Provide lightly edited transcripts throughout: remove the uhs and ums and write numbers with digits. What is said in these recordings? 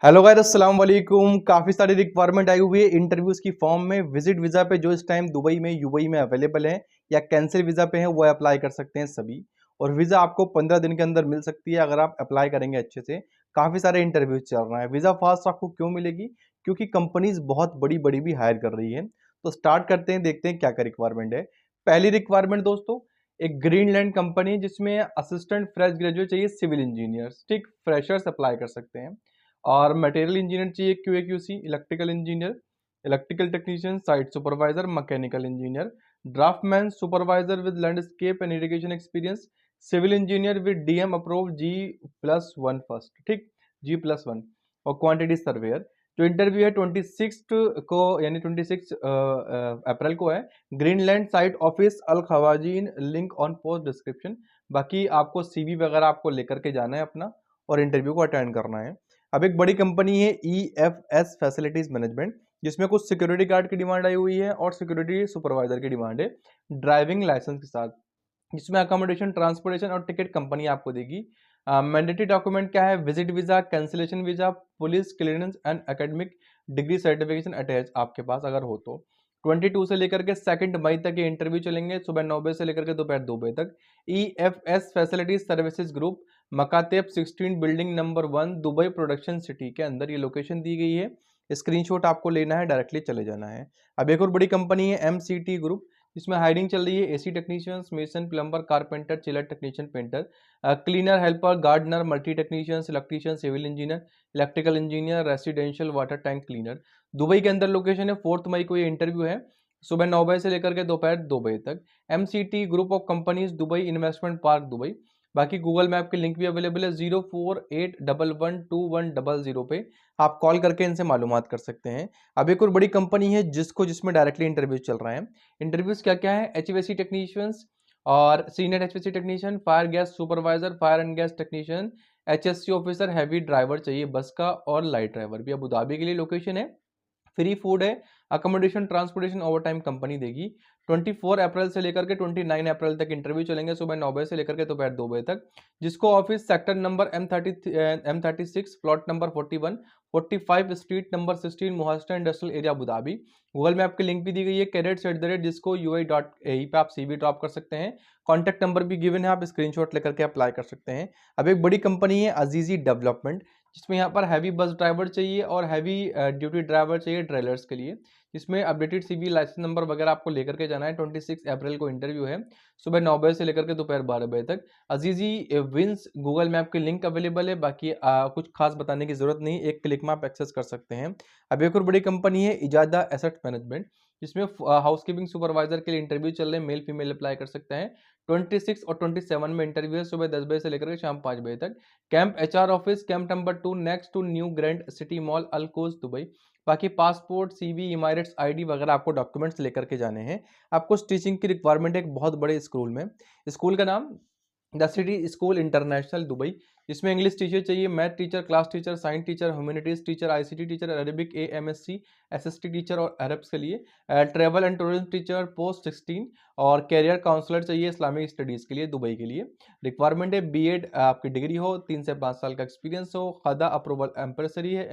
Hello guys, अस्सलाम वालेकुम। काफ़ी सारी रिक्वायरमेंट आई हुई है इंटरव्यूज़ की फॉर्म में। विजिट वीज़ा पे जो इस टाइम दुबई में यूएई में अवेलेबल है या कैंसिल वीज़ा पे है वो अप्लाई कर सकते हैं सभी। और वीज़ा आपको 15 दिन के अंदर मिल सकती है अगर आप अप्लाई करेंगे अच्छे से। काफ़ी सारे इंटरव्यूज चल रहा है। वीज़ा फास्ट आपको क्यों मिलेगी? क्योंकि कंपनीज बहुत बड़ी बड़ी भी हायर कर रही है। तो स्टार्ट करते हैं, देखते हैं क्या क्या रिक्वायरमेंट है। पहली रिक्वायरमेंट दोस्तों, एक ग्रीनलैंड कंपनी जिसमें असिस्टेंट फ्रेश ग्रेजुएट चाहिए, सिविल इंजीनियर्स। ठीक, फ्रेशर्स अप्लाई कर सकते हैं। और मटेरियल इंजीनियर चाहिए, QA QC, electrical engineer, electrical technician, site supervisor, mechanical engineer, draftman supervisor with landscape and irrigation experience, civil engineer with DM approve G+1 first. ठीक, G+1। और quantity surveyor. जो interview है 26 को यानी 26 अप्रैल को है। Greenland site office, Al खवाजीन, link on post description. बाकी आपको सीवी वगैरह आपको लेकर के जाना है अपना और इंटरव्यू को अटेंड करना है। अब एक बड़ी कंपनी है EFS फैसिलिटीज मैनेजमेंट, जिसमें कुछ सिक्योरिटी गार्ड की डिमांड आई हुई है और सिक्योरिटी सुपरवाइजर की डिमांड है ड्राइविंग लाइसेंस के साथ, जिसमें अकोमोडेशन, ट्रांसपोर्टेशन और टिकट कंपनी आपको देगी। मैंडेटरी डॉक्यूमेंट क्या है? Visit visa, cancellation visa, police clearance and academic degree certification attach आपके पास अगर हो तो। 22 से लेकर के 2 मई तक ये इंटरव्यू चलेंगे, सुबह 9 बजे से लेकर के दोपहर 2 बजे तक। EFS फैसिलिटीज सर्विसेज ग्रुप, मकातेब 16 building number 1, Dubai production city के अंदर ये लोकेशन दी गई है। स्क्रीनशॉट आपको लेना है, डायरेक्टली चले जाना है। अब एक और बड़ी कंपनी है MCT ग्रुप, इसमें हायरिंग चल रही है AC technicians, mason, plumber, carpenter, chiller technician, painter, cleaner, helper, gardener, multi technicians, electrician, civil engineer, electrical engineer, residential water tank cleaner. Dubai के अंदर लोकेशन है। 4 मई को ये इंटरव्यू है, सुबह 9 बजे से लेकर के दोपहर 2 बजे तक। MCT group of companies, Dubai investment park Dubai. बाकी गूगल मैप के लिंक भी अवेलेबल है। 0481112100 पे आप कॉल करके इनसे मालूमात कर सकते हैं। अब एक और बड़ी कंपनी है जिसमें डायरेक्टली इंटरव्यू चल रहा है। इंटरव्यूज क्या क्या है? HVAC टेक्नीशियंस और senior HVAC technician, fire gas supervisor, fire and gas technician, HSC officer, heavy driver चाहिए बस का, और लाइट ड्राइवर भी। अबू धाबी के लिए लोकेशन है। फ्री फूड है, accommodation, transportation over time company देगी। 24 अप्रैल से लेकर के 29 अप्रैल तक इंटरव्यू चलेंगे, सुबह 9 बजे से लेकर के दोपहर 2 बजे तक। जिसको office sector number M36 plot number 41 45 street number 16 मुहास्टर industrial area Abu Dhabi. Google map की लिंक भी दी गई है कैडेट्स@, जिसको UAE.AE पे आप CV ड्रॉप कर सकते हैं। कॉन्टैक्ट नंबर भी गिवन है, आप स्क्रीनशॉट लेकर के अप्लाई कर सकते हैं। अब एक बड़ी कंपनी है अजीजी डेवलपमेंट, जिसमें यहाँ पर हैवी बस ड्राइवर चाहिए और हैवी ड्यूटी ड्राइवर चाहिए ट्रेलर्स के लिए। इसमें अपडेटेड CV, लाइसेंस नंबर वगैरह आपको लेकर के जाना है। 26 अप्रैल को इंटरव्यू है, सुबह 9 बजे से लेकर के दोपहर 12 बजे तक। अजीजी विंस, गूगल मैप के लिंक अवेलेबल है। बाकी कुछ खास बताने की जरूरत नहीं, एक क्लिक में आप एक्सेस कर सकते हैं। अब एक और बड़ी कंपनी है इजादा एसेट मैनेजमेंट, जिसमें हाउसकीपिंग सुपरवाइजर के लिए इंटरव्यू चल रहे हैं। मेल फीमेल अप्लाई कर सकते हैं। 26 और 27 में इंटरव्यू है, सुबह 10 बजे से लेकर के शाम 5 बजे तक। Camp HR office, camp number 2 next to new grand city mall, Al Quoz Dubai. बाकी पासपोर्ट, CV, इमारट्स ID वगैरह आपको डॉक्यूमेंट्स लेकर के जाने हैं। आपको टीचिंग की रिक्वायरमेंट है एक बहुत बड़े स्कूल में। स्कूल का नाम the city school international Dubai, जिसमें इंग्लिश टीचर चाहिए, math teacher, class teacher, science teacher, humanities teacher, ICT teacher, Arabic AMSc SST teacher और अरब्स के लिए। Travel and tourism teacher post 16 और कैरियर काउंसलर चाहिए इस्लामिक स्टडीज़ के लिए Dubai के लिए। रिक्वायरमेंट है BEd आपकी डिग्री हो, 3 से 5 साल का एक्सपीरियंस हो, खदा अप्रूवल एम्परसरी है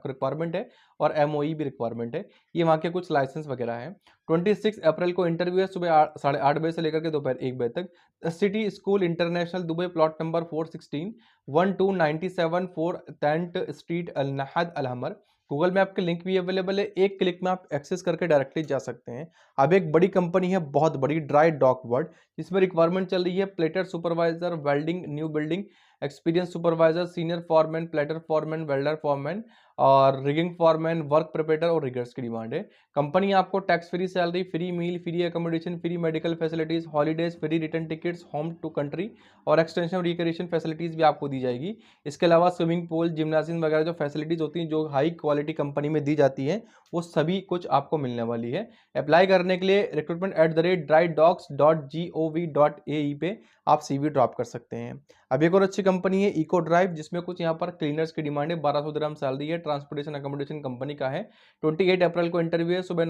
रिक्वायरमेंट है, और MOE भी रिक्वायरमेंट है। ये वहाँ के कुछ लाइसेंस वगैरह है। 26 अप्रैल को इंटरव्यू है, सुबह 8:30 बजे से लेकर के दोपहर 1 बजे तक। City school international Dubai, plot number 416 1297 4 tenth street Al Nahda हमर। गूगल मैप के लिंक भी अवेलेबल है, एक क्लिक में आप एक्सेस करके डायरेक्टली जा सकते हैं। अब एक बड़ी कंपनी है बहुत बड़ी, ड्राई डॉक वर्ड, जिसमें रिक्वायरमेंट चल रही है plater supervisor, welding new building experience supervisor, senior foreman, plater foreman, welder foreman और रिगिंग फॉरमैन, वर्क प्रिपेटर और रिगर्स की डिमांड है। कंपनी आपको tax free salary, free meal, free accommodation, free medical facilities, holidays, free return tickets home to country और extension recreation facilities भी आपको दी जाएगी। इसके अलावा स्विमिंग पूल, जिम्नाजियम वगैरह जो फैसिलिटीज होती हैं जो हाई क्वालिटी कंपनी में दी जाती हैं, वो सभी कुछ आपको मिलने वाली है। अप्लाई करने के लिए recruitment@drydocs.gov.ae पे आप CV ड्रॉप कर सकते हैं। अब एक और अच्छी कंपनी है इको ड्राइव, जिसमें कुछ यहाँ पर क्लीनर्स की डिमांड है। 1200 दिरहम सैलरी है, ट्रांसपोर्टेशन अकोमोडेशन कंपनी का है। 28 अप्रैल को इंटरव्यू है, सुबह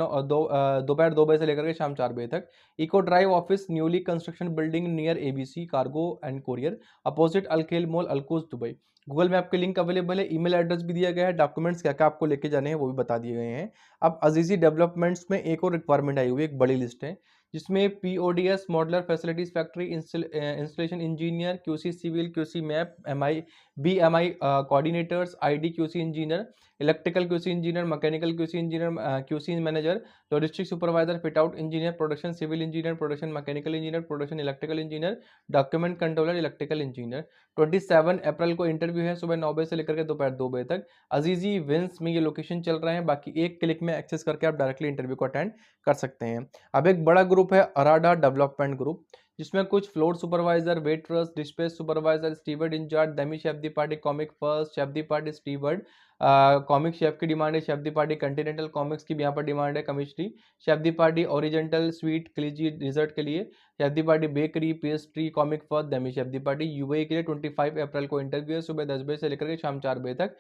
दोपहर 2 बजे से लेकर के शाम 4 बजे तक। Eco drive office, newly construction building near ABC cargo and courier, opposite Al Khail mall, Al Quoz Dubai. Google map के लिंक अवेलेबल है, ईमेल एड्रेस भी दिया गया है, डॉक्यूमेंट्स क्या क्या आपको लेके जाने हैं वो भी बता दिए गए हैं। अब अजीजी डेवलपमेंट्स में एक और रिक्वायरमेंट आई हुई है, एक बड़ी लिस्ट है, जिसमें PODS modular facilities factory installation engineer, QC civil, QC MEP, MI BMI coordinators, ID QC engineer, electrical QC engineer, mechanical QC engineer, QC manager, logistic supervisor, fit out engineer, production civil engineer, production mechanical engineer, production electrical engineer, document controller, electrical engineer. 27 अप्रैल को interview है, सुबह 9 बजे से लेकर के दोपहर 2 बजे तक। अजीजी विंस में ये लोकेशन चल रहे हैं, बाकी एक क्लिक में एक्सेस करके आप डायरेक्टली इंटरव्यू को अटेंड कर सकते हैं। अब एक बड़ा ग्रुप है अराडा डेवलपमेंट ग्रुप, जिसमें कुछ floor supervisor, waiters, dispatch supervisor, steward incharge, demi chef de partie, commis first, chef de partie, steward, commis chef की डिमांड है, chef de partie continental commis की भी यहाँ पर डिमांड है, commissary, chef de partie oriental sweet क्लीजी dessert के लिए, chef de partie bakery pastry commis first, demi chef de partie. UAE के लिए 25 अप्रैल को इंटरव्यू है, सुबह 10 बजे से लेकर के शाम 4 बजे तक।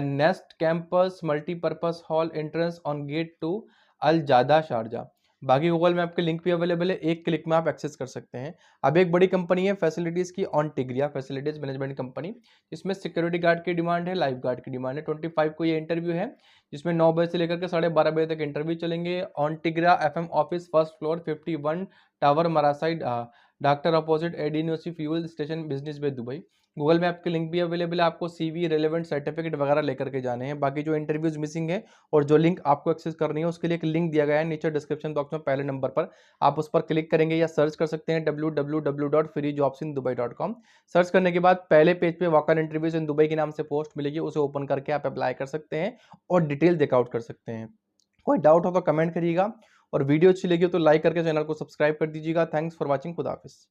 NEST campus multipurpose hall, entrance on gate two Al Jada Sharjah. बाकी गूगल मैप के लिंक भी अवेलेबल है, एक क्लिक में आप एक्सेस कर सकते हैं। अब एक बड़ी कंपनी है फैसिलिटीज की, ऑनटिग्रिया फैसिलिटीज मैनेजमेंट कंपनी, इसमें सिक्योरिटी गार्ड की डिमांड है, लाइफ गार्ड की डिमांड है। 25 को ये इंटरव्यू है, जिसमें 9 बजे से लेकर के 12:30 बजे तक इंटरव्यू चलेंगे। ऑनटिग्रिया FM office, first floor, 51 tower मरासाइड, doctor opposite ADNOC fuel station, business bay Dubai. Google map के लिंक भी अवेलेबल है, आपको सीवी रेलेवेंट सर्टिफिकेट वगैरह लेकर के जाने हैं। बाकी जो इंटरव्यूज मिसिंग है और जो लिंक आपको एक्सेस करनी है, उसके लिए एक लिंक दिया गया है नीचे डिस्क्रिप्शन बॉक्स में पहले नंबर पर, आप उस पर क्लिक करेंगे या सर्च कर सकते हैं www.freejobsindubai.com। सर्च करने के बाद पहले पेज पे walk in interviews in Dubai के नाम से पोस्ट मिलेगी, उसे ओपन करके आप अप्लाई कर सकते हैं और डिटेल चेकआउट कर सकते हैं। कोई डाउट हो तो कमेंट करिएगा, और वीडियो अच्छी लगी हो तो लाइक करके चैनल को सब्सक्राइब कर दीजिएगा। थैंक्स फॉर वॉचिंग, खुदा हाफिज।